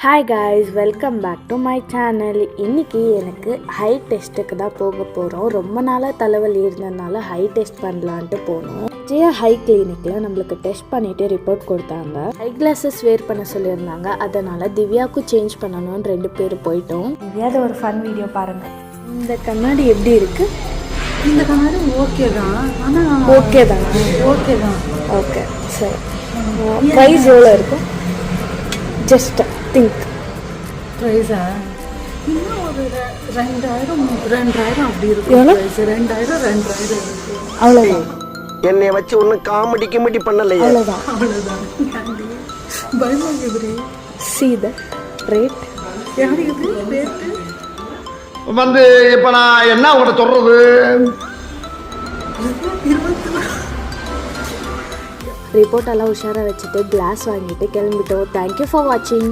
Hi guys, welcome back to my channel. இன்றைக்கி எனக்கு high டெஸ்ட்டுக்கு தான் போக போகிறோம். ரொம்ப நாளாக தலைவலி இருந்ததுனால ஹை டெஸ்ட் பண்ணலான்ட்டு போனோம். ஹை கிளினிக்கில் நம்மளுக்கு டெஸ்ட் பண்ணிவிட்டு ரிப்போர்ட் கொடுத்தாங்க. ஹை கிளாஸஸ் வேர் பண்ண சொல்லியிருந்தாங்க. அதனால் திவ்யாவுக்கும் சேஞ்ச் பண்ணணும்னு 2 பேர் போயிட்டோம். திவ்யாத ஒரு ஃபன் வீடியோ பாருங்கள். இந்த கண்ணாடி எப்படி இருக்குது? இந்த கண்ணாடி ஓகே தான். ஆனால் ஓகே தான் ஓகே சரி. ப்ரைஸ் எவ்வளோ இருக்கும்? ஜஸ்ட் திங்க் ப்ரைஸா இன்னும் ஒரு 2000 அப்படி இருக்கும். 2000 அவ்வளோதான். என்னை வச்சு ஒன்றும் காமெடி பண்ணலையே. அவ்வளோதான். பயமாகுது. See the rate. யாருக்கு ரேட்டு வந்து இப்ப நான் என்ன உங்கள்கிட்ட சொல்றது? ரிப்போர்ட் எல்லாம் உஷாராக வச்சுட்டு கிளாஸ் வாங்கிட்டு கிளம்பிட்டோம். தேங்க்யூ ஃபார் வாட்சிங்.